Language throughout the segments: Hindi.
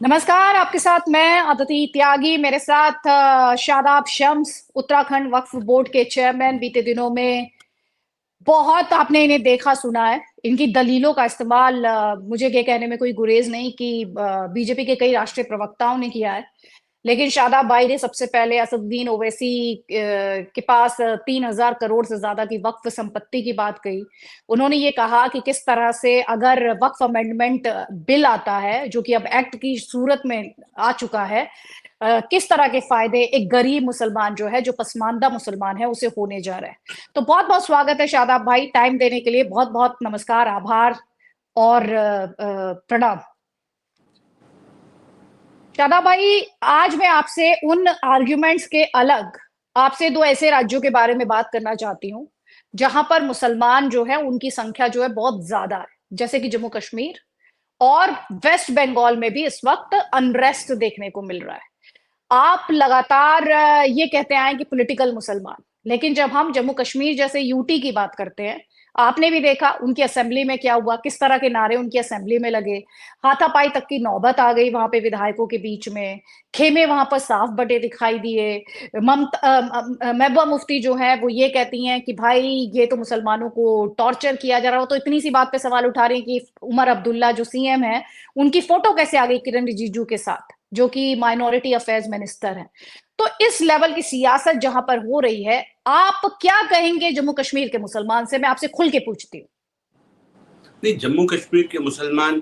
नमस्कार। आपके साथ मैं अदिति त्यागी, मेरे साथ शादाब शम्स, उत्तराखंड वक्फ बोर्ड के चेयरमैन। बीते दिनों में बहुत आपने इन्हें देखा सुना है। इनकी दलीलों का इस्तेमाल, मुझे ये कहने में कोई गुरेज नहीं कि बीजेपी के कई राष्ट्रीय प्रवक्ताओं ने किया है। लेकिन शादाब भाई ने सबसे पहले असदुद्दीन ओवैसी के पास 3,000 करोड़ से ज्यादा की वक्फ संपत्ति की बात कही। उन्होंने ये कहा कि किस तरह से अगर वक्फ अमेंडमेंट बिल आता है, जो कि अब एक्ट की सूरत में आ चुका है, किस तरह के फायदे एक गरीब मुसलमान जो है, जो पसमानदा मुसलमान है, उसे होने जा रहा है। तो बहुत बहुत स्वागत है शादाब भाई, टाइम देने के लिए बहुत बहुत नमस्कार, आभार और प्रणाम। शादाब भाई, आज मैं आपसे उन आर्ग्यूमेंट्स के अलग आपसे दो ऐसे राज्यों के बारे में बात करना चाहती हूँ जहां पर मुसलमान जो है उनकी संख्या जो है बहुत ज्यादा है, जैसे कि जम्मू कश्मीर और वेस्ट बंगाल में भी इस वक्त अनरेस्ट देखने को मिल रहा है। आप लगातार ये कहते आए कि पॉलिटिकल मुसलमान, लेकिन जब हम जम्मू कश्मीर जैसे यूटी की बात करते हैं, आपने भी देखा उनकी असेंबली में क्या हुआ, किस तरह के नारे उनकी असेंबली में लगे। हाथापाई तक की नौबत आ गई वहां पे विधायकों के बीच में। खेमे वहां पर साफ बटे दिखाई दिए। महबूबा मुफ्ती जो है वो ये कहती हैं कि भाई ये तो मुसलमानों को टॉर्चर किया जा रहा हो। तो इतनी सी बात पे सवाल उठा रही हैं कि उमर अब्दुल्ला जो सीएम है, उनकी फोटो कैसे आ गई किरण रिजिजू के साथ, जो कि माइनॉरिटी अफेयर्स मिनिस्टर है। तो इस लेवल की सियासत जहां पर हो रही है, आप क्या कहेंगे जम्मू कश्मीर के मुसलमान से? मैं आपसे खुल के पूछती हूँ। नहीं, जम्मू कश्मीर के मुसलमान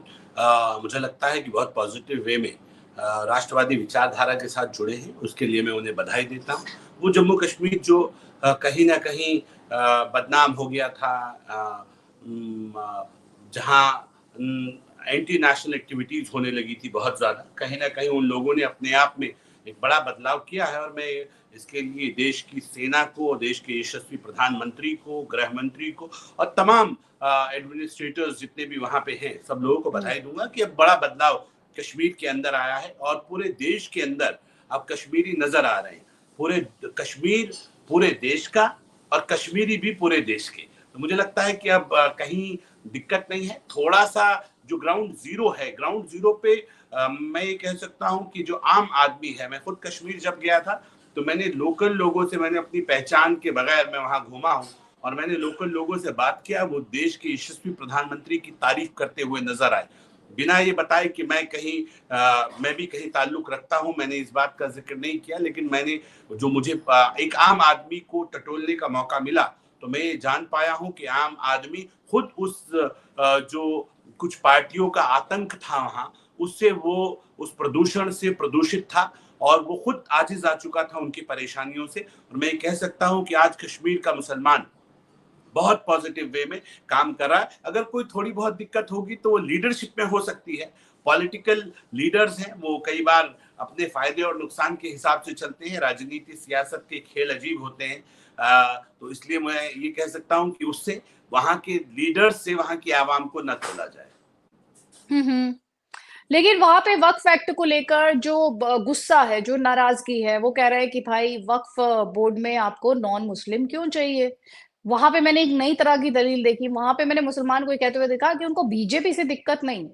मुझे लगता है कि बहुत पॉजिटिव वे में राष्ट्रवादी विचारधारा के साथ जुड़े हैं। उसके लिए मैं उन्हें बधाई देता हूँ। वो जम्मू कश्मीर जो कहीं ना कहीं बदनाम हो गया था, जहाँ एंटी नेशनल एक्टिविटीज होने लगी थी बहुत ज्यादा, कहीं ना कहीं उन लोगों ने अपने आप में एक बड़ा बदलाव किया है। और मैं इसके लिए देश की सेना को, देश के यशस्वी प्रधानमंत्री को, गृह मंत्री को और तमाम एडमिनिस्ट्रेटर्स जितने भी वहां पे हैं, सब लोगों को बधाई दूंगा कि अब बड़ा बदलाव कश्मीर के अंदर आया है और पूरे देश के अंदर अब कश्मीरी नजर आ रहे हैं। पूरे कश्मीर पूरे देश का और कश्मीरी भी पूरे देश के। तो मुझे लगता है कि अब कहीं दिक्कत नहीं है। थोड़ा सा जो ग्राउंड जीरो है, ग्राउंड जीरो पे मैं ये कह सकता हूँ कि जो आम आदमी है, मैं खुद कश्मीर जब गया था तो मैंने लोकल लोगों से, मैंने अपनी पहचान के बगैर मैं वहां घूमा हूँ और मैंने लोकल लोगों से बात किया। वो देश के यशस्वी प्रधानमंत्री की तारीफ करते हुए नजर आए, बिना ये बताए कि मैं भी कहीं ताल्लुक रखता हूं। मैंने इस बात का जिक्र नहीं किया, लेकिन मैंने जो मुझे एक आम आदमी को टटोलने का मौका मिला, तो मैं ये जान पाया हूं कि आम आदमी खुद उस जो कुछ पार्टियों का आतंक था वहां, उससे वो उस प्रदूषण से प्रदूषित था और वो खुद आजिज आ चुका था उनकी परेशानियों से। और मैं कह सकता हूं कि आज कश्मीर का मुसलमान बहुत पॉजिटिव वे में काम कर रहा है। अगर कोई थोड़ी बहुत दिक्कत होगी तो वो लीडरशिप में हो सकती है। पॉलिटिकल लीडर्स हैं, वो कई बार अपने फायदे और नुकसान के हिसाब से चलते हैं। राजनीति सियासत के खेल अजीब होते हैं। तो इसलिए मैं ये कह सकता हूं कि उससे वहां के लीडर्स से वहां की आवाम को न तोला जाए। हम्म। लेकिन वहां पे वक्फ एक्ट को लेकर जो गुस्सा है, जो नाराजगी है, वो कह रहे हैं कि भाई वक्फ बोर्ड में आपको नॉन मुस्लिम क्यों चाहिए। वहां पे मैंने एक नई तरह की दलील देखी। वहां पे मैंने मुसलमान को कहते हुए देखा कि उनको बीजेपी से दिक्कत नहीं है।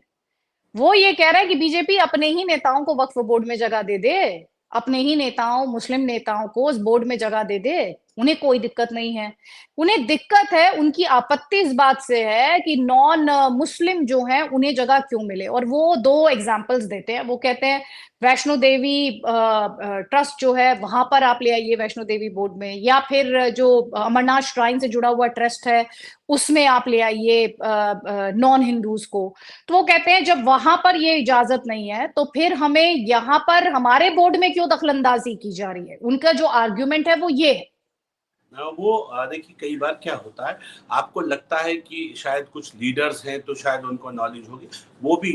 वो ये कह रहा है कि बीजेपी अपने ही नेताओं को वक्फ बोर्ड में जगह दे दे, अपने ही नेताओं, मुस्लिम नेताओं को उस बोर्ड में जगह दे दे, उन्हें कोई दिक्कत नहीं है। उन्हें दिक्कत है, उनकी आपत्ति इस बात से है कि नॉन मुस्लिम जो हैं उन्हें जगह क्यों मिले। और वो दो एग्जाम्पल्स देते हैं। वो कहते हैं वैष्णो देवी ट्रस्ट जो है वहां पर आप ले आइए वैष्णो देवी बोर्ड में, या फिर जो अमरनाथ श्राइन से जुड़ा हुआ ट्रस्ट है उसमें आप ले आइए नॉन हिंदूज को। तो वो कहते हैं जब वहां पर ये इजाजत नहीं है तो फिर हमें यहाँ पर हमारे बोर्ड में क्यों दखलंदाजी की जा रही है। उनका जो आर्ग्यूमेंट है वो ये है। वो देखिए, कई बार क्या होता है, आपको लगता है कि शायद कुछ लीडर्स हैं तो शायद उनको नॉलेज होगी, वो भी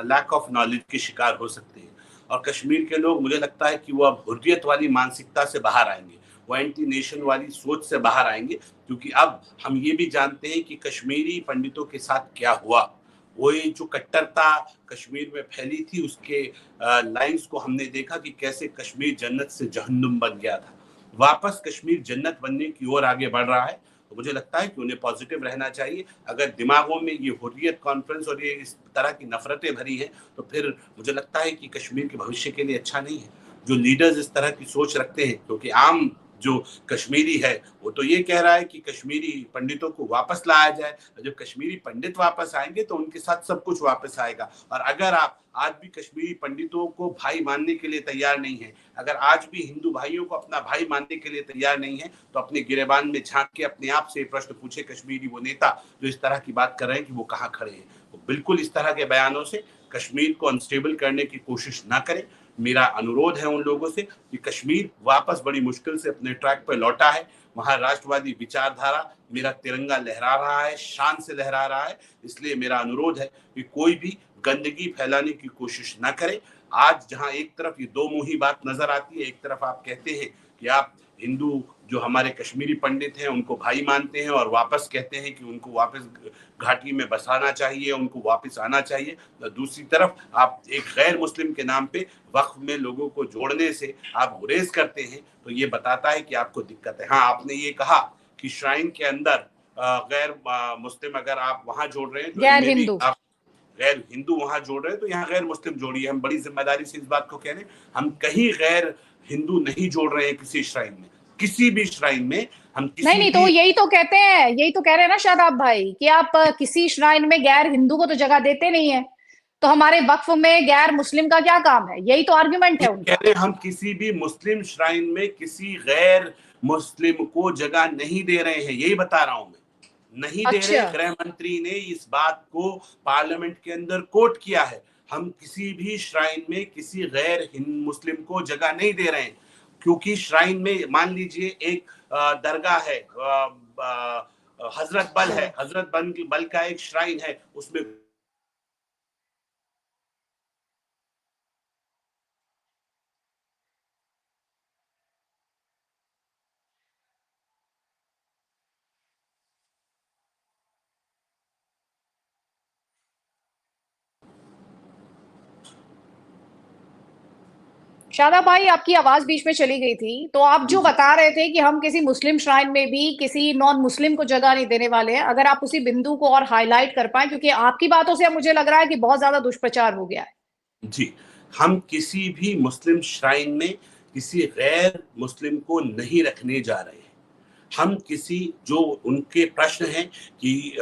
लैक ऑफ नॉलेज के शिकार हो सकते हैं। और कश्मीर के लोग, मुझे लगता है कि वो अब हुर्रियत वाली मानसिकता से बाहर आएंगे, वो एंटी नेशन वाली सोच से बाहर आएंगे। क्योंकि अब हम ये भी जानते हैं कि कश्मीरी पंडितों के साथ क्या हुआ। वो ये जो कट्टरता कश्मीर में फैली थी, उसके लाइंस को हमने देखा कि कैसे कश्मीर जन्नत से जहन्नुम बन गया था। वापस कश्मीर जन्नत बनने की ओर आगे बढ़ रहा है। तो मुझे लगता है कि उन्हें पॉजिटिव रहना चाहिए। अगर दिमागों में ये हुर्रियत कॉन्फ्रेंस और ये इस तरह की नफरतें भरी हैं तो फिर मुझे लगता है कि कश्मीर के भविष्य के लिए अच्छा नहीं है। जो लीडर्स इस तरह की सोच रखते हैं, क्योंकि आम जो कश्मीरी है वो तो ये कह रहा है कि कश्मीरी पंडितों को वापस लाया जाए। जब कश्मीरी पंडित वापस आएंगे तो उनके साथ सब कुछ वापस आएगा। और अगर आप आज भी कश्मीरी पंडितों को भाई मानने के लिए तैयार नहीं है, अगर आज भी हिंदू भाइयों को अपना भाई मानने के लिए तैयार नहीं है, तो अपने गिरेबान में झांक के अपने आप से प्रश्न पूछे कश्मीरी वो नेता जो इस तरह की बात कर रहे हैं कि वो कहाँ खड़े हैं। वो बिल्कुल इस तरह के बयानों से कश्मीर को अनस्टेबल करने की कोशिश ना करें। मेरा अनुरोध है उन लोगों से कि कश्मीर वापस बड़ी मुश्किल से अपने ट्रैक पर लौटा है। वहां राष्ट्रवादी विचारधारा, मेरा तिरंगा लहरा रहा है, शान से लहरा रहा है। इसलिए मेरा अनुरोध है कि कोई भी गंदगी फैलाने की कोशिश ना करे। आज जहां एक तरफ ये दो मुही बात नजर आती है, एक तरफ आप कहते हैं कि आप हिंदू जो हमारे कश्मीरी पंडित हैं उनको भाई मानते हैं और वापस कहते हैं कि उनको वापस घाटी में बसाना चाहिए, उनको वापस आना चाहिए। दूसरी तरफ आप एक गैर मुस्लिम के नाम पे वक्फ में लोगों को जोड़ने से आप गुरेज करते हैं, तो ये बताता है कि आपको दिक्कत है। हाँ, आपने ये कहा कि श्राइन के अंदर गैर मुस्लिम अगर आप वहां जोड़ रहे हैं तो गैर इनमें भी हिंदू, आप गैर हिंदू वहां जोड़ रहे हैं, तो यहाँ गैर मुस्लिम जोड़िए। हम बड़ी जिम्मेदारी से इस बात को कह रहे हैं। हम कहीं गैर हिंदू नहीं जोड़ रहे हैं किसी श्राइन में, किसी भी श्राइन में हम नहीं किसी नहीं, तो भी। यही तो कहते हैं, यही तो कह रहे हैं ना शादाब भाई कि आप किसी श्राइन में गैर हिंदू को तो जगह देते नहीं है, तो हमारे वक्फ में गैर मुस्लिम का क्या काम है? यही तो आर्गुमेंट है कह उनका। रहे हैं हम किसी भी मुस्लिम श्राइन में किसी गैर मुस्लिम को जगह नहीं दे रहे हैं, यही बता रहा हूं मैं। नहीं दे रहे। अच्छा, गृह मंत्री ने इस बात को पार्लियामेंट के अंदर कोट किया है। हम किसी भी श्राइन में किसी गैर मुस्लिम को जगह नहीं दे रहे हैं, क्योंकि श्राइन में मान लीजिए एक दरगाह है, हजरत बल है, हजरत बल का एक श्राइन है, उसमें शादाब भाई आपकी आवाज बीच में चली गई थी, तो आप जी जो जी। बता रहे थे कि हम किसी मुस्लिम श्राइन में भी किसी नॉन मुस्लिम को जगह नहीं देने वाले हैं, अगर आप उसी बिंदु को और हाईलाइट कर पाए, क्योंकि आपकी बातों से अब मुझे लग रहा है कि बहुत ज्यादा दुष्प्रचार हो गया है। जी, हम किसी भी मुस्लिम श्राइन में किसी गैर मुस्लिम को नहीं रखने जा रहे हैं। हम किसी जो उनके प्रश्न हैं कि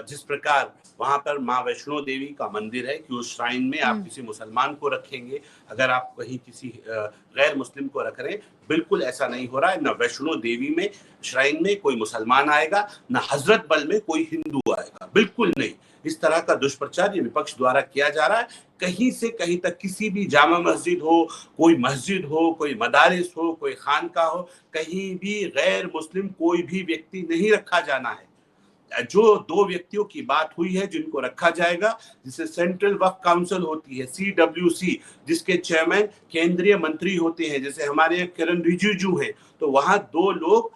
जिस प्रकार वहां पर माँ वैष्णो देवी का मंदिर है कि उस श्राइन में आप हम्म। किसी मुसलमान को रखेंगे, अगर आप कहीं किसी गैर मुस्लिम को रख रहे हैं, बिल्कुल ऐसा नहीं हो रहा है। न वैष्णो देवी में श्राइन में कोई मुसलमान आएगा, न हजरत बल में कोई हिंदू आएगा, बिल्कुल नहीं। इस तरह का दुष्प्रचार ये विपक्ष द्वारा किया जा रहा है। कहीं से कहीं तक किसी भी जामा मस्जिद हो, कोई मस्जिद हो, कोई मदारिस हो, कोई खानका हो, कहीं भी गैर मुस्लिम कोई भी व्यक्ति नहीं रखा जाना है। जो दो व्यक्तियों की बात हुई है जिनको रखा जाएगा, जिसे सेंट्रल वक्फ काउंसिल होती है CWC, जिसके चेयरमैन केंद्रीय मंत्री होते हैं, जैसे हमारे यहाँ किरण रिजिजू है, तो वहां दो लोग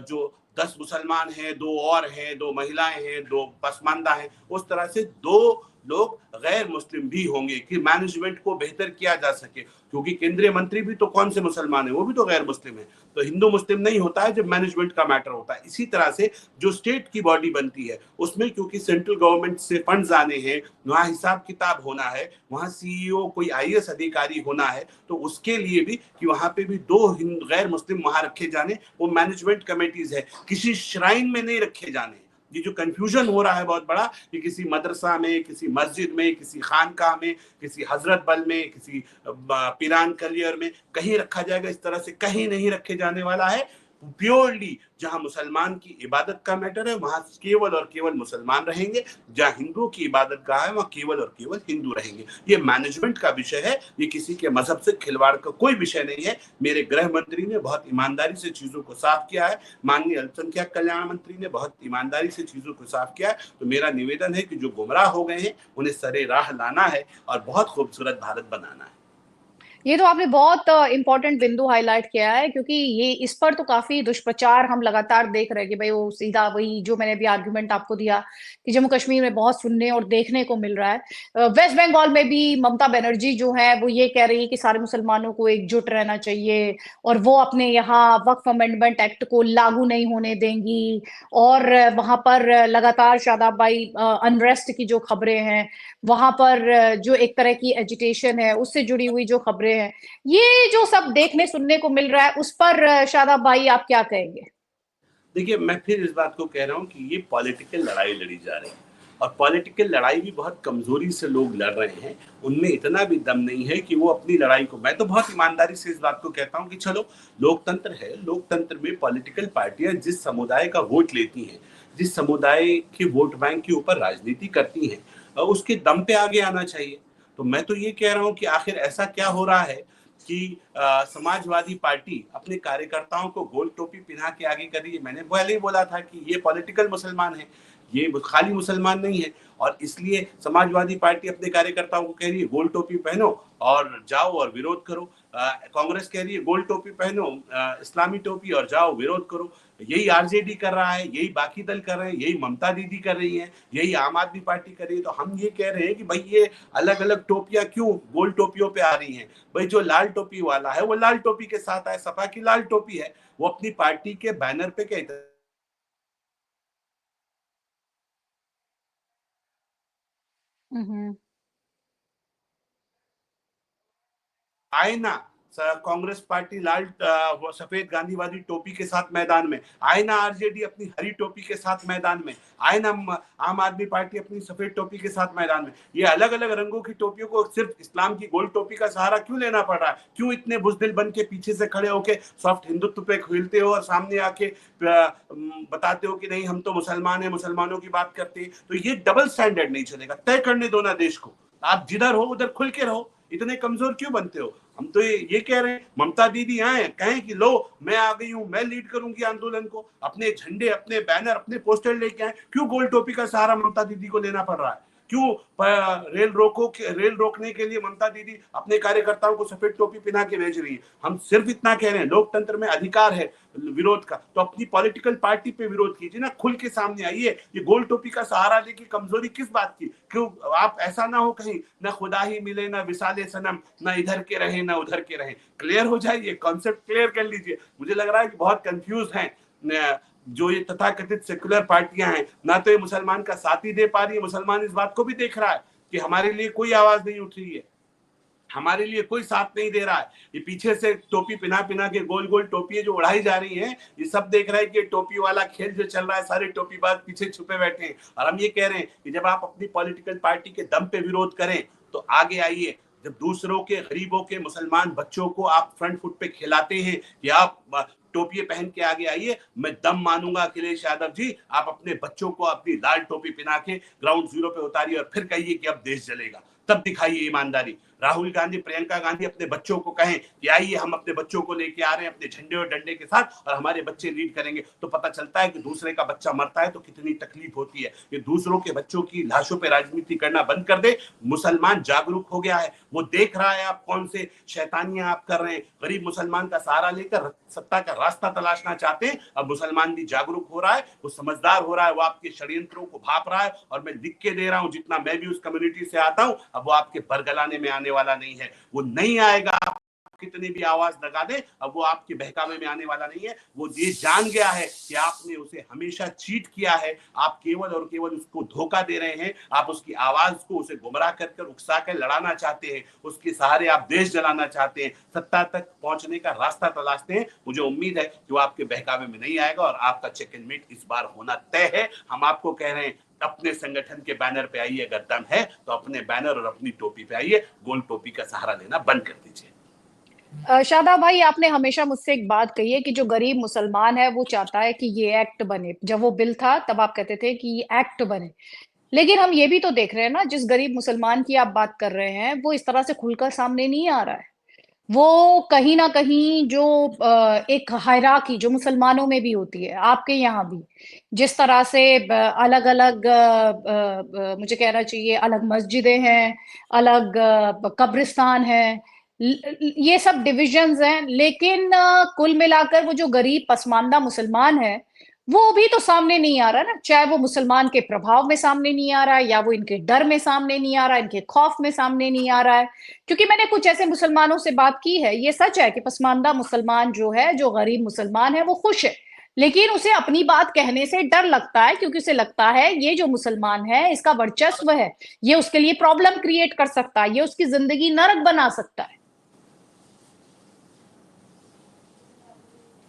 जो 10 मुसलमान हैं, दो और हैं, दो महिलाएं हैं, दो पसमानदा हैं, उस तरह से दो लोग गैर मुस्लिम भी होंगे कि मैनेजमेंट को बेहतर किया जा सके। क्योंकि केंद्रीय मंत्री भी तो कौन से मुसलमान है, वो भी तो गैर मुस्लिम है। तो हिंदू मुस्लिम नहीं होता है जब मैनेजमेंट का मैटर होता है। इसी तरह से जो स्टेट की बॉडी बनती है उसमें क्योंकि सेंट्रल गवर्नमेंट से फंड्स आने हैं, वहाँ हिसाब किताब होना है, वहाँ CEO कोई IAS अधिकारी होना है, तो उसके लिए भी कि वहाँ पे भी दो गैर मुस्लिम वहाँ रखे जाने, वो मैनेजमेंट कमेटीज है, किसी श्राइन में नहीं रखे जाने। ये जो कंफ्यूजन हो रहा है बहुत बड़ा कि किसी मदरसा में, किसी मस्जिद में, किसी खानका में, किसी हजरत बल में, किसी पीरान कलियर में कहीं रखा जाएगा, इस तरह से कहीं नहीं रखे जाने वाला है। प्योरली जहां मुसलमान की इबादत का मैटर है वहां केवल और केवल मुसलमान रहेंगे, जहां हिंदुओं की इबादत का है वहां केवल और केवल हिंदू रहेंगे। ये मैनेजमेंट का विषय है, ये किसी के मजहब से खिलवाड़ का कोई विषय नहीं है। मेरे गृह मंत्री ने बहुत ईमानदारी से चीजों को साफ किया है, माननीय अल्पसंख्यक कल्याण मंत्री ने बहुत ईमानदारी से चीजों को साफ किया है। तो मेरा निवेदन है कि जो गुमराह हो गए हैं उन्हें सरे राह लाना है और बहुत खूबसूरत भारत बनाना है। ये तो आपने बहुत इंपॉर्टेंट बिंदु हाईलाइट किया है, क्योंकि ये इस पर तो काफी दुष्प्रचार हम लगातार देख रहे हैं कि भाई वो सीधा वही जो मैंने भी आर्गुमेंट आपको दिया कि जम्मू कश्मीर में बहुत सुनने और देखने को मिल रहा है। वेस्ट बंगाल में भी ममता बनर्जी जो है वो ये कह रही है कि सारे मुसलमानों को एकजुट रहना चाहिए और वो अपने यहाँ वक्फ अमेंडमेंट एक्ट को लागू नहीं होने देंगी। और वहां पर लगातार शादाब भाई अनरेस्ट की जो खबरें हैं, वहां पर जो एक तरह की एजिटेशन है उससे जुड़ी हुई जो खबरें हैं, ये जो सब देखने सुनने को मिल रहा है, उस पर शादाब भाई आप क्या कहेंगे? देखिए, मैं फिर इस बात को कह रहा हूँ कि ये पॉलिटिकल लड़ाई लड़ी जा रही है और पॉलिटिकल लड़ाई भी बहुत कमजोरी से लोग लड़ रहे हैं। उनमें इतना भी दम नहीं है कि वो अपनी लड़ाई को, मैं तो बहुत ईमानदारी से इस बात को कहता हूँ कि चलो, लोकतंत्र है, लोकतंत्र में पॉलिटिकल पार्टियां जिस समुदाय का वोट लेती हैं, जिस समुदाय के वोट बैंक के ऊपर राजनीति करती हैं, उसके दम पे आगे आना चाहिए। तो मैं तो ये कह रहा हूँ कि आखिर ऐसा क्या हो रहा है कि समाजवादी पार्टी अपने कार्यकर्ताओं को गोल टोपी पहना के आगे कर रही है। मैंने पहले ही बोला था कि ये पॉलिटिकल मुसलमान है, ये खाली मुसलमान नहीं है। और इसलिए समाजवादी पार्टी अपने कार्यकर्ताओं को कह रही है गोल टोपी पहनो और जाओ और विरोध करो। कांग्रेस कह रही है गोल टोपी पहनो, इस्लामी टोपी, और जाओ विरोध करो। यही आरजेडी कर रहा है, यही बाकी दल कर रहे हैं, यही ममता दीदी कर रही है, यही आम आदमी पार्टी कर रही है। तो हम ये कह रहे हैं कि भाई ये अलग अलग टोपियां क्यों गोल टोपियों पे आ रही हैं? भाई जो लाल टोपी वाला है वो लाल टोपी के साथ आए, सपा की लाल टोपी है, वो अपनी पार्टी के बैनर पे कहते हम्म। आए ना। कांग्रेस पार्टी लाल वो सफेद गांधीवादी टोपी के साथ मैदान में आए ना, आरजेडी अपनी हरी टोपी के साथ मैदान में आए ना, आम आदमी पार्टी अपनी सफेद टोपी के साथ मैदान में। ये अलग अलग रंगों की टोपियों को सिर्फ इस्लाम की गोल टोपी का सहारा क्यों लेना पड़ रहा है? क्यों इतने बुजदिल बन के पीछे से खड़े होके सॉफ्ट हिंदुत्व पे खेलते हो और सामने आके बताते हो कि नहीं हम तो मुसलमान है, मुसलमानों की बात करते हैं? तो ये डबल स्टैंडर्ड नहीं चलेगा। तय करने दो ना देश को, आप जिधर हो उधर खुल के रहो, इतने कमजोर क्यों बनते हो? हम तो ये कह रहे हैं ममता दीदी आए कहें कि लो मैं आ गई हूं, मैं लीड करूंगी आंदोलन को, अपने झंडे, अपने बैनर, अपने पोस्टर लेके आए। क्यों गोल टोपी का सहारा ममता दीदी को लेना पड़ रहा है? क्यों रेल रोकने के लिए ममता दीदी अपने कार्यकर्ताओं को सफेद टोपी पहना के भेज रही है? हम सिर्फ इतना कह रहे हैं, लोकतंत्र में अधिकार है विरोध का, तो अपनी पॉलिटिकल पार्टी पे विरोध कीजिए ना, खुल के सामने आइए। ये गोल टोपी का सहारा लेके कमजोरी किस बात की? क्यों आप ऐसा ना हो कहीं ना खुदा ही मिले ना विसाले सनम, ना इधर के रहे ना उधर के रहे। क्लियर हो जाइए, कॉन्सेप्ट क्लियर कर लीजिए। मुझे लग रहा है कि बहुत कंफ्यूज हैं जो ये तथाकथित सेकुलर पार्टियां हैं, ना तो ये मुसलमान का साथ ही दे पा रही है, मुसलमान इस बात को भी देख रहा है कि हमारे लिए कोई आवाज नहीं उठ रही है, हमारे लिए कोई साथ नहीं दे रहा है। ये पीछे से टोपी पिना पिना के गोल गोल टोपी जो उड़ाई जा रही हैं, ये सब देख रहा है कि टोपी वाला खेल जो चल रहा है, सारे टोपीबाज पीछे छुपे बैठे हैं। और हम ये कह रहे हैं कि जब आप अपनी पॉलिटिकल पार्टी के दम पे विरोध करें तो आगे आइए। जब दूसरों के, गरीबों के, मुसलमान बच्चों को आप फ्रंट फुट पे खिलाते हैं कि आप टोपी पहन के आगे आइए, मैं दम मानूंगा अखिलेश यादव जी, आप अपने बच्चों को अपनी लाल टोपी पहना के ग्राउंड जीरो पे उतारिए और फिर कहिए कि अब देश जलेगा। तब दिखाइए ईमानदारी। राहुल गांधी, प्रियंका गांधी अपने बच्चों को कहें कि आइए हम अपने बच्चों को लेके आ रहे हैं अपने झंडे और डंडे के साथ और हमारे बच्चे लीड करेंगे। तो पता चलता है कि दूसरे का बच्चा मरता है तो कितनी तकलीफ होती है। ये दूसरों के बच्चों की लाशों पे राजनीति करना बंद कर दे। मुसलमान जागरूक हो गया है, वो देख रहा है आप कौन से शैतानियां आप कर रहे हैं। गरीब मुसलमान का सहारा लेकर सत्ता का रास्ता तलाशना चाहते हैं। अब मुसलमान भी जागरूक हो रहा है, वो समझदार हो रहा है, वो आपके षड्यंत्रों को भाप रहा है। और मैं लिख के दे रहा हूं, जितना मैं भी उस कम्युनिटी से आता हूं, अब वो आपके बरगलाने में आने वाला नहीं है, वो नहीं आएगा। कितनी भी आवाज लगा दे, अब वो आपके बहकावे में आने वाला नहीं है। वो ये जान गया है कि आपने उसे हमेशा चीट किया है, आप केवल और केवल उसको धोखा दे रहे हैं। आप उसकी आवाज को, उसे गुमराह कर उकसा कर लड़ाना चाहते हैं, उसके सहारे आप देश जलाना चाहते हैं, सत्ता तक पहुंचने का रास्ता तलाशते हैं। मुझे उम्मीद है कि वो आपके बहकावे में नहीं आएगा और आपका चेक एंड मेट इस बार होना तय है। हम आपको कह रहे हैं अपने संगठन के बैनर पे आइए, अगर दम है तो अपने बैनर और अपनी टोपी पे आइए, गोल टोपी का सहारा लेना बंद कर दीजिए। शादाब भाई, आपने हमेशा मुझसे एक बात कही है कि जो गरीब मुसलमान है वो चाहता है कि ये एक्ट बने। जब वो बिल था तब आप कहते थे कि ये एक्ट बने, लेकिन हम ये भी तो देख रहे हैं ना, जिस गरीब मुसलमान की आप बात कर रहे हैं वो इस तरह से खुलकर सामने नहीं आ रहा है। वो कहीं ना कहीं जो एक हायरार्की जो मुसलमानों में भी होती है, आपके यहाँ भी जिस तरह से अलग अलग मुझे कहना चाहिए अलग मस्जिदें हैं, अलग कब्रिस्तान हैं, ये सब डिविजन्स हैं, लेकिन कुल मिलाकर वो जो गरीब पसमानदा मुसलमान है वो भी तो सामने नहीं आ रहा ना, चाहे वो मुसलमान के प्रभाव में सामने नहीं आ रहा है, या वो इनके डर में सामने नहीं आ रहा है, इनके खौफ में सामने नहीं आ रहा है। क्योंकि मैंने कुछ ऐसे मुसलमानों से बात की है, ये सच है कि पसमानदा मुसलमान जो है, जो गरीब मुसलमान है, वो खुश है, लेकिन उसे अपनी बात कहने से डर लगता है, क्योंकि उसे लगता है ये जो मुसलमान है इसका वर्चस्व है, ये उसके लिए प्रॉब्लम क्रिएट कर सकता है, ये उसकी जिंदगी नरक बना सकता है।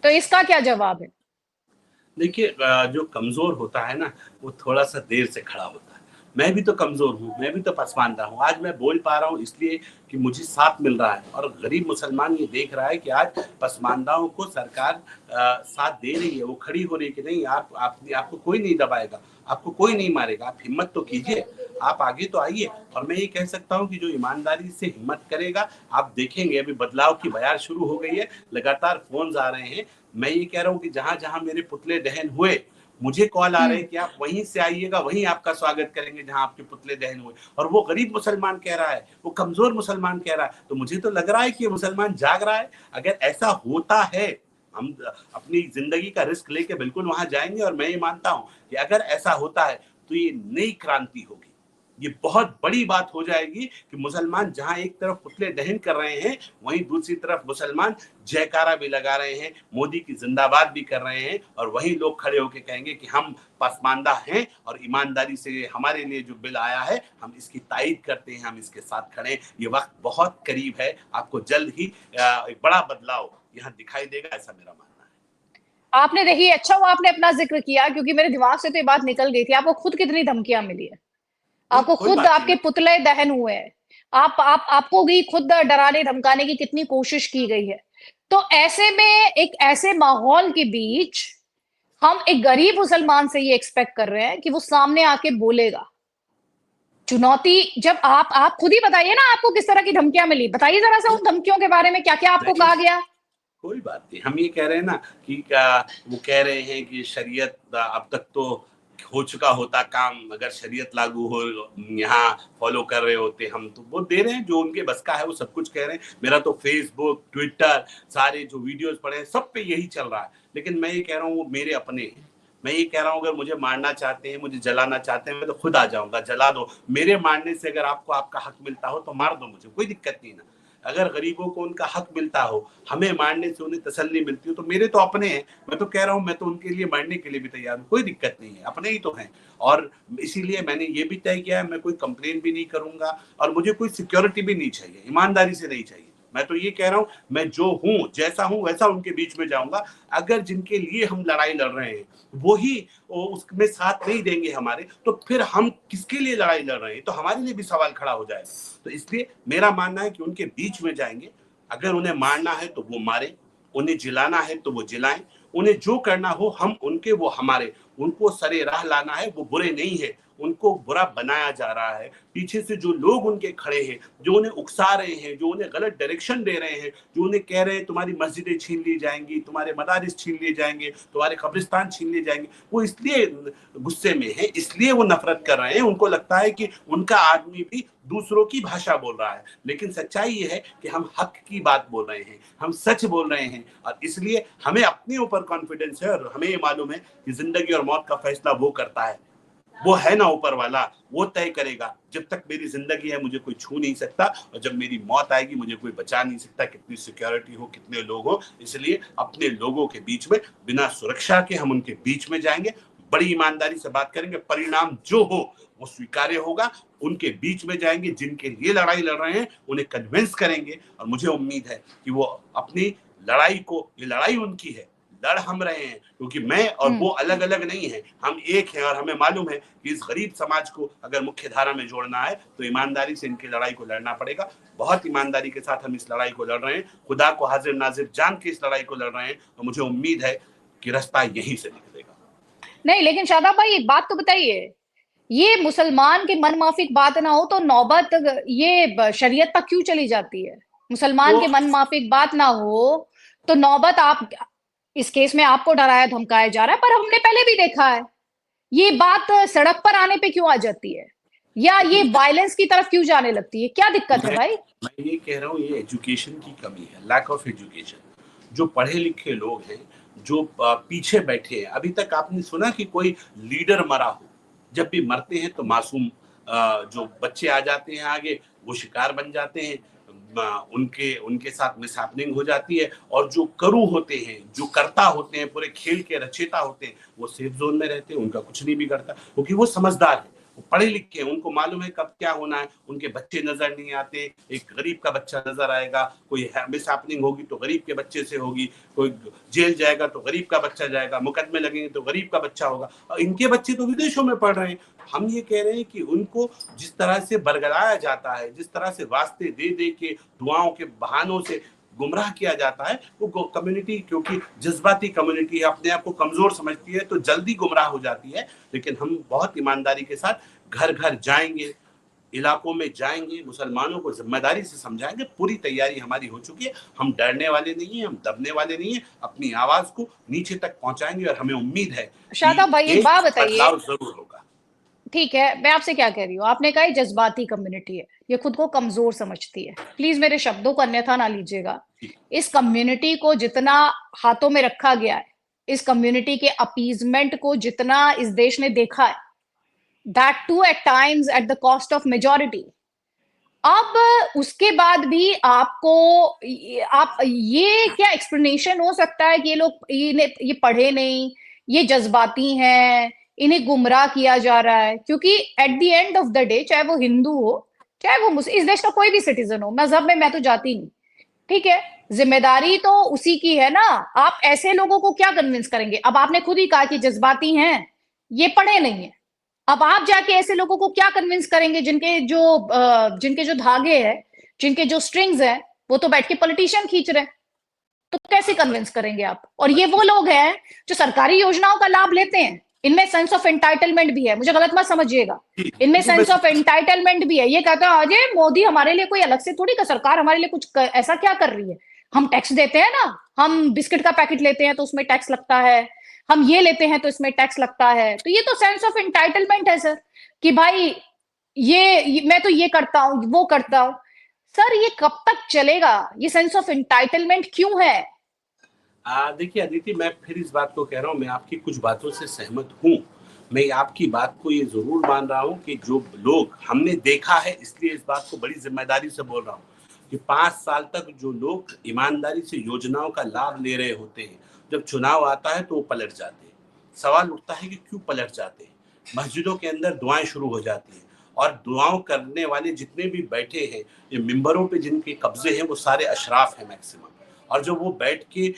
तो इसका क्या जवाब है? देखिए, जो कमजोर होता है ना, वो थोड़ा सा देर से खड़ा होता है। मैं भी तो कमजोर हूँ, मैं भी तो पसमानदा हूँ। आज मैं बोल पा रहा हूँ इसलिए कि मुझे साथ मिल रहा है, और गरीब मुसलमान ये देख रहा है कि आज पसमानदाओं को सरकार साथ दे रही है, वो खड़ी हो रही है कि नहीं, आपको कोई नहीं दबाएगा, आपको कोई नहीं मारेगा, आप हिम्मत तो कीजिए, आप आगे तो आइए। और मैं ये कह सकता हूँ कि जो ईमानदारी से हिम्मत करेगा, आप देखेंगे अभी बदलाव की बयार शुरू हो गई है, लगातार फोन आ रहे हैं। मैं ये कह रहा हूँ कि जहां जहां मेरे पुतले दहन हुए, मुझे कॉल आ रहे हैं कि आप वहीं से आइएगा, वहीं आपका स्वागत करेंगे जहां आपके पुतले दहन हुए। और वो गरीब मुसलमान कह रहा है, वो कमजोर मुसलमान कह रहा है, तो मुझे तो लग रहा है कि ये मुसलमान जाग रहा है। अगर ऐसा होता है, हम अपनी जिंदगी का रिस्क लेके बिल्कुल वहां जाएंगे, और मैं ये मानता हूं कि अगर ऐसा होता है तो ये नई क्रांति होगी, ये बहुत बड़ी बात हो जाएगी कि मुसलमान जहां एक तरफ पुतले दहन कर रहे हैं, वहीं दूसरी तरफ मुसलमान जयकारा भी लगा रहे हैं, मोदी की जिंदाबाद भी कर रहे हैं, और वहीं लोग खड़े होकर कहेंगे कि हम पसमानदा हैं और ईमानदारी से हमारे लिए जो बिल आया है हम इसकी तायद करते हैं, हम इसके साथ खड़े हैं। ये वक्त बहुत करीब है, आपको जल्द ही एक बड़ा बदलाव यहाँ दिखाई देगा, ऐसा मेरा मानना है। आपने देखिए, अच्छा हुआ आपने अपना जिक्र किया, क्योंकि मेरे दिमाग से तो ये बात निकल गई थी। आपको खुद कितनी धमकियां मिली है, कोई आपको कोई खुद बात नहीं। आपके पुतले दहन हुए हैं, आपको भी खुद डराने धमकाने की कितनी कोशिश की गई है। तो ऐसे में, एक ऐसे माहौल के बीच, हम एक गरीब मुसलमान से ये एक्सपेक्ट कर रहे हैं कि वो सामने आके बोलेगा। चुनौती, जब आप खुद ही बताइए ना, आपको किस तरह की धमकियां मिली, बताइए जरा सा उन धमकियों के बारे में, क्या क्या आपको नहीं, कहा गया? कोई बात नहीं। हम ये कह रहे हैं ना कि वो कह रहे हैं कि शरीयत अब तक तो हो चुका होता काम, अगर शरीयत लागू हो, यहाँ फॉलो कर रहे होते हम, तो वो दे रहे हैं जो उनके बस का है, वो सब कुछ कह रहे हैं। मेरा तो फेसबुक, ट्विटर, सारे जो वीडियोस पड़े हैं, सब पे यही चल रहा है। लेकिन मैं ये कह रहा हूँ वो मेरे अपने हैं। मैं ये कह रहा हूँ अगर मुझे मारना चाहते हैं, मुझे जलाना चाहते हैं, मैं तो खुद आ जाऊंगा, जला दो। मेरे मारने से अगर आपको आपका हक मिलता हो तो मार दो, मुझे कोई दिक्कत नहीं ना। अगर गरीबों को उनका हक मिलता हो, हमें मारने से उन्हें तसल्ली मिलती हो, तो मेरे तो अपने हैं। मैं तो कह रहा हूँ मैं तो उनके लिए मरने के लिए भी तैयार हूँ, कोई दिक्कत नहीं है, अपने ही तो हैं। और इसीलिए मैंने ये भी तय किया है, मैं कोई कंप्लेन भी नहीं करूंगा, और मुझे कोई सिक्योरिटी भी नहीं चाहिए, ईमानदारी से नहीं चाहिए। मैं तो ये कह रहा हूँ मैं जो हूँ, जैसा हूँ वैसा उनके बीच में जाऊंगा। अगर जिनके लिए हम लड़ाई लड़ रहे हैं वो ही उसमें साथ नहीं देंगे हमारे, तो फिर हम किसके लिए लड़ाई लड़ रहे हैं, तो हमारे लिए भी सवाल खड़ा हो जाएगा। तो इसलिए मेरा मानना है कि उनके बीच में जाएंगे, अगर उन्हें मारना है तो वो मारे, उन्हें जिलाना है तो वो जिलाएं, उन्हें जो करना हो हम उनके, वो हमारे। उनको सरे राह लाना है, वो बुरे नहीं है, उनको बुरा बनाया जा रहा है। पीछे से जो लोग उनके खड़े हैं, जो उन्हें उकसा रहे हैं, जो उन्हें गलत डायरेक्शन दे रहे हैं, जो उन्हें कह रहे हैं तुम्हारी मस्जिदें छीन ली जाएंगी, तुम्हारे मदारिस छीन लिए जाएंगे, तुम्हारे कब्रिस्तान छीन लिए जाएंगे, वो इसलिए गुस्से में है, इसलिए वो नफरत कर रहे हैं। उनको लगता है कि उनका आदमी भी दूसरों की भाषा बोल रहा है। लेकिन सच्चाई ये है कि हम हक की बात बोल रहे हैं, हम सच बोल रहे हैं, और इसलिए हमें अपने ऊपर कॉन्फिडेंस है, और हमें ये मालूम है कि जिंदगी और मौत का फैसला वो करता है, वो है ना ऊपर वाला, वो तय करेगा। जब तक मेरी जिंदगी है मुझे कोई छू नहीं सकता, और जब मेरी मौत आएगी मुझे कोई बचा नहीं सकता, कितनी सिक्योरिटी हो, कितने लोग हो। इसलिए अपने लोगों के बीच में बिना सुरक्षा के हम उनके बीच में जाएंगे, बड़ी ईमानदारी से बात करेंगे, परिणाम जो हो वो स्वीकार्य होगा। उनके बीच में जाएंगे, जिनके लिए लड़ाई लड़ रहे हैं उन्हें कन्विंस करेंगे, और मुझे उम्मीद है कि वो अपनी लड़ाई को, ये लड़ाई उनकी है, लड़ हम रहे हैं, क्योंकि मैं और वो अलग अलग नहीं है, हम एक हैं। और हमें मालूम है कि इस गरीब समाज को अगर मुख्य धारा में जोड़ना है तो ईमानदारी से इनकी लड़ाई को लड़ना पड़ेगा। बहुत ईमानदारी के साथ हम इस लड़ाई को लड़ रहे हैं, खुदा को हाजिर नाजिर जान के इस लड़ाई को लड़ रहे हैं, और मुझे उम्मीद है कि रास्ता यहीं से निकलेगा। नहीं, लेकिन शादाब भाई एक बात तो बताइए, ये मुसलमान की मन माफिक बात ना हो तो नौबत ये शरीयत तक क्यों चली जाती है? मुसलमान वो के मन माफिक बात ना हो तो नौबत, आप इस केस में आपको डराया धमकाया जा रहा है, पर हमने पहले भी देखा है, ये बात सड़क पर आने पे क्यों आ जाती है? या ये लेकिन वायलेंस की तरफ क्यों जाने लगती है? क्या दिक्कत है मैं भाई? मैं ये कह रहा हूँ, ये एजुकेशन की कमी है, लैक ऑफ एजुकेशन। जो पढ़े लिखे लोग हैं, जो पीछे बैठे हैं, अभी तक आपने सुना कि कोई लीडर मरा हो? जब भी मरते हैं तो मासूम जो बच्चे आ जाते हैं आगे, वो शिकार बन जाते हैं, उनके उनके साथ मिसहैपनिंग हो जाती है, और जो करू होते हैं, जो कर्ता होते हैं, पूरे खेल के रचयिता होते हैं, वो सेफ जोन में रहते हैं, उनका कुछ नहीं बिगड़ता, क्योंकि वो समझदार है, वो पढ़े लिखे हैं, उनको मालूम है कब क्या होना है। उनके बच्चे नजर नहीं आते, एक गरीब का बच्चा नजर आएगा, कोई मिसहैपनिंग होगी तो गरीब के बच्चे से होगी, कोई जेल जाएगा तो गरीब का बच्चा जाएगा, मुकदमे लगेंगे तो गरीब का बच्चा होगा। और इनके बच्चे तो विदेशों में पढ़ रहे हैं। हम ये कह रहे हैं कि उनको जिस तरह से बरगलाया जाता है, जिस तरह से वास्ते दे दे के, दुआओं के बहानों से गुमराह किया जाता है, वो कम्युनिटी, क्योंकि जज्बाती कम्युनिटी है, अपने आप को कमजोर समझती है, तो जल्दी गुमराह हो जाती है। लेकिन हम बहुत ईमानदारी के साथ घर घर जाएंगे, इलाकों में जाएंगे, मुसलमानों को जिम्मेदारी से समझाएंगे। पूरी तैयारी हमारी हो चुकी है, हम डरने वाले नहीं है, हम दबने वाले नहीं है, अपनी आवाज को नीचे तक पहुंचाएंगे, और हमें उम्मीद है कि शादाब भाई एक एक बात बताइए, बदलाव जरूर होगा। ठीक है मैं आपसे क्या कह रही हूँ, आपने कहा ये जज्बाती कम्युनिटी है, ये खुद को कमजोर समझती है, प्लीज मेरे शब्दों को अन्यथा ना लीजिएगा। इस कम्युनिटी को जितना हाथों में रखा गया है, इस कम्युनिटी के अपीजमेंट को जितना इस देश ने देखा है, that too at times at the cost of majority, अब उसके बाद भी आपको आप ये क्या एक्सप्लेनेशन हो सकता है कि ये लोग ये पढ़े नहीं, ये जज्बाती हैं, इन्हें गुमराह किया जा रहा है? क्योंकि at the end of the day, चाहे वो हिंदू हो, चाहे वो मुस्लिम, इस देश का कोई भी सिटीजन हो, मजहब में मैं तो जाती नहीं, ठीक है, जिम्मेदारी तो उसी की है ना। आप ऐसे लोगों को क्या कन्विंस करेंगे? अब आपने खुद ही कहा कि जज्बाती हैं, ये पढ़े नहीं है, अब आप जाके ऐसे लोगों को क्या कन्विंस करेंगे जिनके जो धागे हैं, जिनके जो स्ट्रिंग्स हैं, वो तो बैठ के पॉलिटिशियन खींच रहे हैं, तो कैसे कन्विंस करेंगे आप? और ये वो लोग हैं जो सरकारी योजनाओं का लाभ लेते हैं, इनमें सेंस ऑफ एंटाइटलमेंट भी है, मुझे गलत मत समझिएगा, इनमें सेंस ऑफ एंटाइटलमेंट भी है। ये कहते हैं अजय मोदी हमारे लिए कोई अलग से थोड़ी का, सरकार हमारे लिए कुछ ऐसा क्या कर रही है, हम टैक्स देते हैं ना, हम बिस्किट का पैकेट लेते हैं तो उसमें टैक्स लगता है, हम ये लेते हैं तो इसमें टैक्स लगता है। तो ये तो सेंस ऑफ एंटाइटलमेंट है सर, कि भाई मैं तो ये करता हूं, वो करता हूं। सर ये कब तक चलेगा? ये सेंस ऑफ एंटाइटलमेंट क्यों है? देखिए अदिति, मैं फिर इस बात को कह रहा हूँ, मैं आपकी कुछ बातों से सहमत हूँ। मैं आपकी बात को ये जरूर मान रहा हूँ कि जो लोग हमने देखा है, इसलिए इस बात को बड़ी जिम्मेदारी से बोल रहा हूँ, कि 5 साल तक जो लोग ईमानदारी से योजनाओं का लाभ ले रहे होते हैं, जब चुनाव आता है तो वो पलट जाते हैं। सवाल उठता है कि क्यों पलट जाते हैं? मस्जिदों के अंदर दुआएं शुरू हो जाती हैं, और दुआओं करने वाले जितने भी बैठे हैं, ये मिंबरों पे जिनके कब्जे हैं, वो सारे अशराफ हैं मैक्सिमम। और जो वो बैठ के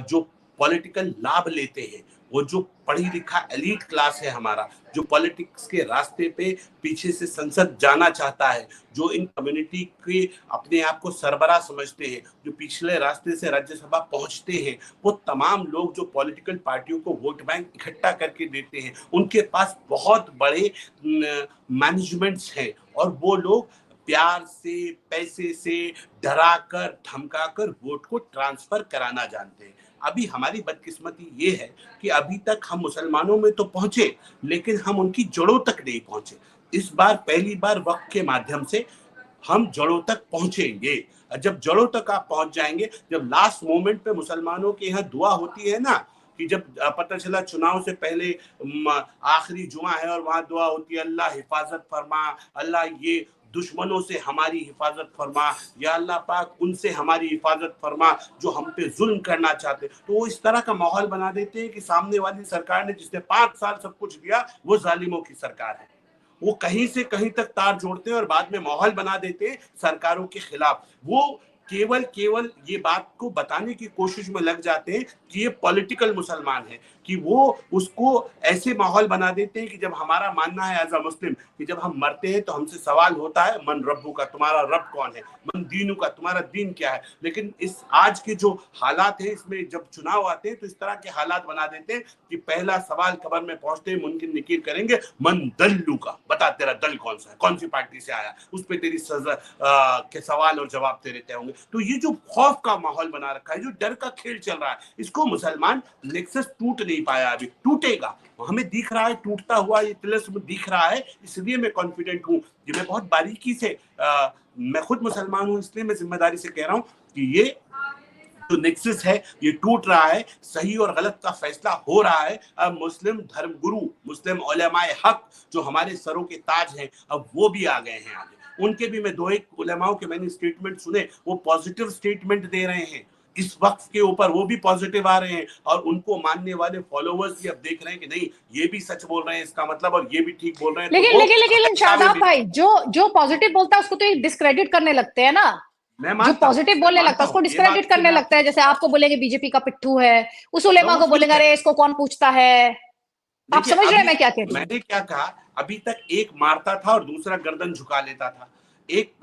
जो पॉलिटिकल लाभ लेते हैं, वो जो पढ़ी लिखा एलीट क्लास है हमारा, जो पॉलिटिक्स के रास्ते पे पीछे से संसद जाना चाहता है, जो इन कम्युनिटी के अपने आप को सरबराह समझते हैं, जो पिछले रास्ते से राज्यसभा पहुंचते हैं, वो तमाम लोग जो पॉलिटिकल पार्टियों को वोट बैंक इकट्ठा करके देते हैं, उनके पास बहुत बड़े मैनेजमेंट्स हैं, और वो लोग प्यार से, पैसे से, डराकर धमकाकर वोट को ट्रांसफर कराना जानते हैं। अभी हमारी बदकिस्मती ये है कि अभी तक हम मुसलमानों में तो पहुंचे, लेकिन हम उनकी जड़ों तक नहीं पहुंचे। इस बार पहली बार वक्त के माध्यम से हम जड़ों तक पहुंचेंगे। जब जड़ों तक आप पहुंच जाएंगे, जब लास्ट मोमेंट पे मुसलमानों के यहाँ दुआ होती है ना, कि जब पता चला चुनाव से पहले आखिरी जुमा है और वहां दुआ होती है, अल्लाह हिफाजत फरमा, अल्लाह ये दुश्मनों से हमारी हिफाजत फरमा, या अल्लाह पाक उनसे हमारी हिफाजत फरमा जो हम पे जुल्म करना चाहते, तो वो इस तरह का माहौल बना देते हैं कि सामने वाली सरकार ने जिसने 5 साल सब कुछ दिया, वो जालिमों की सरकार है। वो कहीं से कहीं तक तार जोड़ते हैं और बाद में माहौल बना देते हैं सरकारों के खिलाफ। वो केवल केवल ये बात को बताने की कोशिश में लग जाते हैं कि ये पॉलिटिकल मुसलमान है, कि वो उसको ऐसे माहौल बना देते हैं कि जब हमारा मानना है एज अ मुस्लिम कि जब हम मरते हैं तो हमसे सवाल होता है, मन रब्बू का, तुम्हारा रब कौन है, मन दीनू का, तुम्हारा दीन क्या है। लेकिन इस आज के जो हालात है, इसमें जब चुनाव आते हैं तो इस तरह के हालात बना देते हैं कि पहला सवाल कब्र में पहुंचते ही मुनकिर नकीर करेंगे, मन दल्लू का, बता तेरा दल कौन सा है, कौन सी पार्टी से आया, उस पर तेरी सजा के सवाल और जवाब तेरे तय होंगे। तो ये जो खौफ का माहौल बना रखा है, जो डर का खेल चल रहा है, इसको मुसलमान नेक्सस टूट नहीं नहीं पाया, अभी टूटेगा, हमें दिख रहा है टूटता हुआ ये तिलिस्म दिख रहा है, इसलिए मैं कॉन्फिडेंट हूँ कि मैं बहुत बारीकी से मैं खुद मुसलमान हूँ, इसलिए मैं जिम्मेदारी से कह रहा हूँ कि ये जो नेक्सस है ये टूट रहा है, सही और गलत का फैसला हो रहा है। अब मुस्लिम धर्मगुरु, मुस्लिम उलेमाए हक जो हमारे सरों के ताज हैं, अब वो भी आ गए हैं आगे। उनके भी मैं 2-1 उलेमाओं के मैंने स्टेटमेंट सुने, वो पॉजिटिव स्टेटमेंट दे रहे हैं इस वक्त के ऊपर, वो भी पॉजिटिव आ रहे हैं और उनको मानने वाले फॉलोवर्स भी अब देख रहे हैं कि नहीं ये भी सच बोल रहे हैं इसका मतलब, और ये भी ठीक बोल रहे हैं। लेकिन तो लेकिन लेकिन शादाब भाई, जो पॉजिटिव बोलता है उसको तो डिस्क्रेडिट करने लगते हैं ना, जो पॉजिटिव बोलने लगता है उसको डिस्क्रेडिट करने लगता है। जैसे आपको बोलेंगे बीजेपी का पिट्ठू है, उस उलेमा को बोलेंगे अरे इसको कौन पूछता है। आप समझ रहे हैं मैं क्या कह रही हूँ? मैंने क्या कहा, अभी तक एक मारता था और दूसरा गर्दन झुका लेता था, एक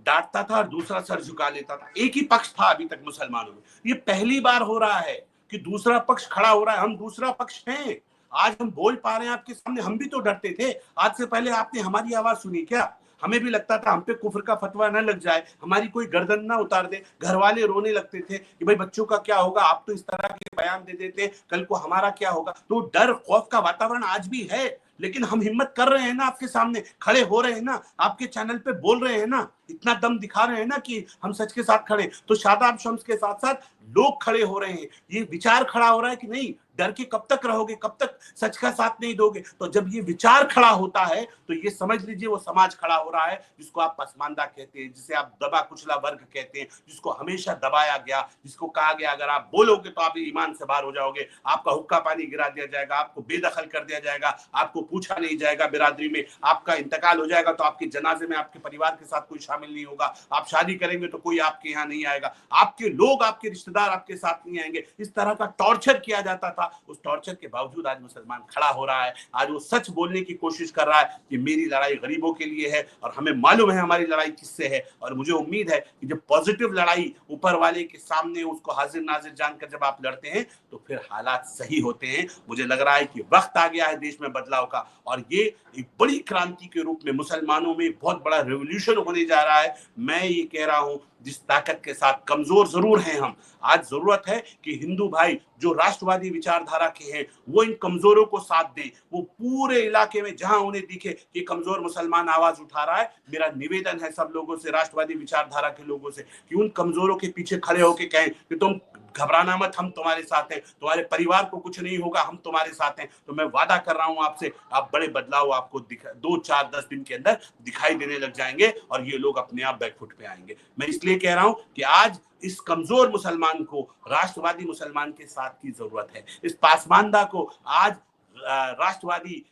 डांटता था और दूसरा सर झुका लेता था, एक ही पक्ष था अभी तक मुसलमानों में। ये पहली बार हो रहा है कि दूसरा पक्ष खड़ा हो रहा है, हम दूसरा पक्ष हैं, आज हम बोल पा रहे हैं आपके सामने। हम भी तो डरते थे, आज से पहले आपने हमारी आवाज सुनी क्या? हमें भी लगता था हम पे कुफ्र का फतवा न लग जाए, हमारी कोई गर्दन ना उतार दे, घर वाले रोने लगते थे कि भाई बच्चों का क्या होगा, आप तो इस तरह के बयान दे देते, कल को हमारा क्या होगा। तो डर खौफ का वातावरण आज भी है, लेकिन हम हिम्मत कर रहे हैं ना, आपके सामने खड़े हो रहे हैं ना, आपके चैनल पे बोल रहे हैं ना, इतना दम दिखा रहे हैं ना कि हम सच के साथ खड़े। तो शादाब शम्स के साथ साथ लोग खड़े हो रहे हैं, ये विचार खड़ा हो रहा है कि नहीं डर के कब तक रहोगे, कब तक सच का साथ नहीं दोगे। तो जब ये विचार खड़ा होता है तो ये समझ लीजिए वो समाज खड़ा हो रहा है जिसको आप पसमानदा कहते हैं, जिसे आप दबा कुचला वर्ग कहते हैं, जिसको हमेशा दबाया गया, जिसको कहा गया अगर आप बोलोगे तो आप ईमान से बाहर हो जाओगे, आपका हुक्का पानी गिरा दिया जाएगा, आपको बेदखल कर दिया जाएगा, आपको पूछा नहीं जाएगा बिरादरी में, आपका इंतकाल हो जाएगा तो आपके जनाजे में आपके परिवार के साथ कोई शामिल नहीं होगा, आप शादी करेंगे तो कोई आपके यहाँ नहीं आएगा, आपके लोग आपके रिश्तेदार आपके साथ नहीं आएंगे। इस तरह का टॉर्चर किया जाता था, उस टॉर्चर के बावजूद आज मुसलमान खड़ा हो रहा है, आज वो सच बोलने की कोशिश कर रहा है कि मेरी लड़ाई गरीबों के लिए है और हमें मालूम है हमारी लड़ाई किससे है। और मुझे उम्मीद है कि जब पॉजिटिव लड़ाई ऊपर वाले के सामने उसको हाजिर नाजिर जानकर जब आप लड़ते हैं तो फिर हालात सही होते हैं। मुझे लग रहा है कि वक्त आ गया है देश में बदलाव का, और ये एक बड़ी क्रांति के रूप में मुसलमानों में बहुत बड़ा रेवोल्यूशन होने जा रहा है। मैं ये कह रहा हूं जिस ताकत के साथ, कमजोर जरूर हैं हम, आज जरूरत है कि हिंदू भाई जो राष्ट्रवादी विचारधारा के हैं वो इन कमजोरों को साथ दें, वो पूरे इलाके में जहां उन्हें दिखे कि कमजोर मुसलमान आवाज उठा रहा है, मेरा निवेदन है सब लोगों से, राष्ट्रवादी विचारधारा के लोगों से, कि उन कमजोरों के पीछे खड़े होकर कहें कि तुम घबराना मत, हम तुम्हारे साथ हैं, तुम्हारे परिवार को कुछ नहीं होगा, हम तुम्हारे साथ हैं। तो मैं वादा कर रहा हूं आपसे, आप बड़े बदलाव आपको 2, 4, 10 दिन के अंदर दिखाई देने लग जाएंगे और ये लोग अपने आप बैकफुट पे आएंगे। मैं इसलिए कह रहा हूं कि आज इस कमजोर मुसलमान को राष्ट्रवादी मुसलमान के साथ की जरूरत है, इस पासमानदा को आज राष्ट्रवादी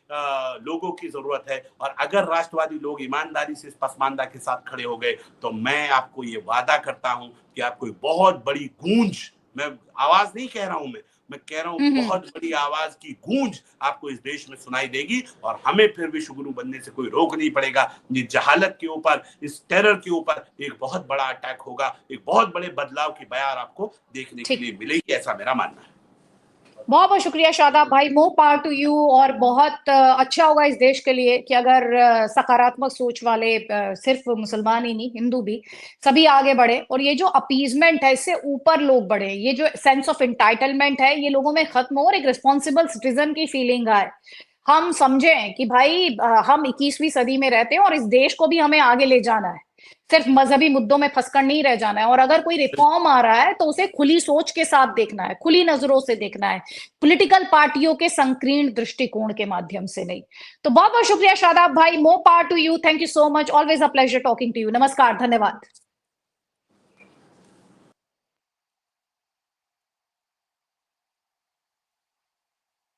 लोगों की जरूरत है। और अगर राष्ट्रवादी लोग ईमानदारी से इस पसमानदा के साथ खड़े हो गए तो मैं आपको ये वादा करता हूं कि आपको बहुत बड़ी गूंज, मैं आवाज नहीं कह रहा हूं, मैं कह रहा हूं बहुत बड़ी आवाज की गूंज आपको इस देश में सुनाई देगी और हमें फिर विश्वगुरु बनने से कोई रोक नहीं पड़ेगा। ये जहालत के ऊपर, इस टेरर के ऊपर एक बहुत बड़ा अटैक होगा, एक बहुत बड़े बदलाव की बयार आपको देखने के लिए मिलेगी, ऐसा मेरा मानना है। बहुत बहुत शुक्रिया शादाब भाई, मोर पावर टू यू। और बहुत अच्छा होगा इस देश के लिए कि अगर सकारात्मक सोच वाले सिर्फ मुसलमान ही नहीं, हिंदू भी, सभी आगे बढ़े और ये जो अपीजमेंट है इससे ऊपर लोग बढ़े, ये जो सेंस ऑफ एंटाइटलमेंट है ये लोगों में खत्म हो और एक रिस्पॉन्सिबल सिटीजन की फीलिंग आए। हम समझें कि भाई हम 21वीं सदी में रहते हैं और इस देश को भी हमें आगे ले जाना है, सिर्फ मजहबी मुद्दों में फंसकर नहीं रह जाना है। और अगर कोई रिफॉर्म आ रहा है तो उसे खुली सोच के साथ देखना है, खुली नजरों से देखना है, पॉलिटिकल पार्टियों के संकीर्ण दृष्टिकोण के माध्यम से नहीं। तो बहुत बहुत शुक्रिया शादाब भाई, more power to you, thank you so much, always a pleasure talking to you. नमस्कार, धन्यवाद।